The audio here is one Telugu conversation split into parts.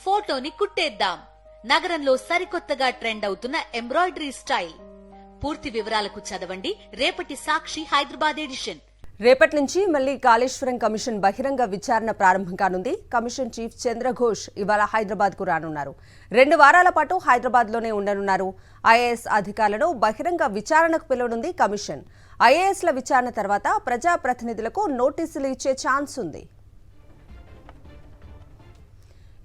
ఫోటోని కుట్టేద్దాం. నగరంలో సరికొత్తగా ట్రెండ్ అవుతున్న ఎంబ్రాయిడరీ స్టైల్. పూర్తి వివరాలకు చదవండి రేపటి సాక్షి హైదరాబాద్ ఎడిషన్. రేపటి నుంచి మళ్లీ కాళేశ్వరం కమిషన్ బహిరంగ విచారణ ప్రారంభం కానుంది. కమిషన్ చీఫ్ చంద్రఘోష్ ఇవాళ హైదరాబాద్ కు రానున్నారు. 2 వారాల పాటు హైదరాబాద్ లోనే ఉండనున్నారు. ఐఏఎస్ అధికారులను బహిరంగ విచారణకు పిలువనుంది కమిషన్. ఐఏఎస్ల విచారణ తర్వాత ప్రజాప్రతినిధులకు నోటీసులు ఇచ్చే ఛాన్స్ ఉంది.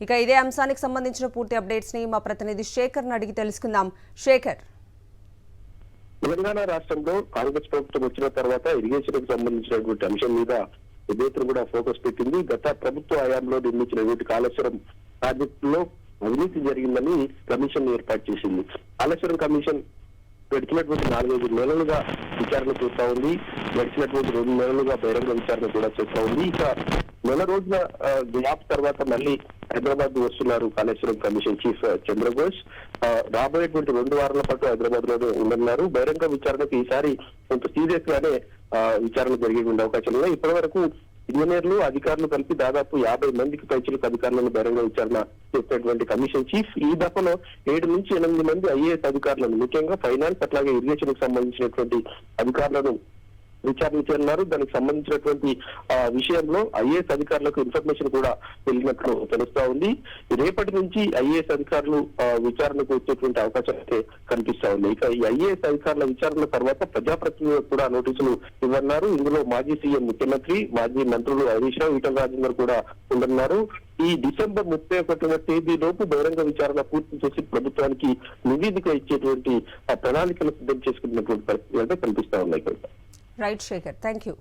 ఇక ఇదే అంశానికి సంబంధించిన పూర్తి అప్డేట్స్ ని మా ప్రతినిధి శేఖర్ అడిగి తెలుసుకుందాం. శేఖర్, తెలంగాణ రాష్ట్రంలో కాంగ్రెస్ ప్రభుత్వం వచ్చిన తర్వాత ఇరిగేషన్ కు సంబంధించినటువంటి అంశం మీద విద్యుత్తులు కూడా ఫోకస్ పెట్టింది. గత ప్రభుత్వ హయాంలో నిర్మించినటువంటి కాళేశ్వరం ప్రాజెక్టులో అవినీతి జరిగిందని కమిషన్ ఏర్పాటు చేసింది. కాళేశ్వరం కమిషన్ గడిచినటువంటి 4-5 నెలలుగా విచారణ చేస్తా ఉంది. గడిచినటువంటి 2 నెలలుగా బహిరంగ విచారణ కూడా చేస్తా ఉంది. ఇక నెల రోజుల గ్యాప్ తర్వాత మళ్ళీ హైదరాబాద్ వస్తున్నారు కాళేశ్వరం కమిషన్ చీఫ్ చంద్రఘోష్. రాబోయేటువంటి 2 వారాల పాటు హైదరాబాద్ లోనే ఉండనున్నారు. బహిరంగ విచారణకు ఈసారి కొంత సీరియస్ గానే విచారణ జరిగే అవకాశం ఉన్నాయి. ఇప్పటి వరకు ఇంజనీర్లు అధికారులు కలిపి దాదాపు 50 మందికి పైచిలకు అధికారులను బహిరంగ విచారణ చేసినటువంటి కమిషన్ చీఫ్ ఈ దఫలో 7 నుంచి 8 మంది ఐఏఎస్ అధికారులను, ముఖ్యంగా ఫైనాన్స్ అట్లాగే ఇరిగేషన్ కు సంబంధించినటువంటి అధికారులను విచారించనున్నారు. దానికి సంబంధించినటువంటి విషయంలో ఐఏఎస్ అధికారులకు ఇన్ఫర్మేషన్ కూడా వెళ్ళినట్లు తెలుస్తా ఉంది. రేపటి నుంచి ఐఏఎస్ అధికారులు విచారణకు వచ్చేటువంటి అవకాశం అయితే కనిపిస్తా ఉంది. ఇక ఈ ఐఏఎస్ అధికారుల విచారణ తర్వాత ప్రజాప్రతినిధులకు కూడా నోటీసులు ఇవ్వన్నారు. ఇందులో మాజీ సీఎం ముఖ్యమంత్రి, మాజీ మంత్రులు హరీష్ రావు, ఈటల రాజేందర్ కూడా ఉండన్నారు. ఈ డిసెంబర్ 31వ తేదీలోపు బహిరంగ విచారణ పూర్తి చేసి ప్రభుత్వానికి నివేదిక ఇచ్చేటువంటి ప్రణాళికలు సిద్ధం చేసుకున్నటువంటి పరిస్థితులు అయితే కనిపిస్తా ఉన్నాయి. Right Shekhar, thank you.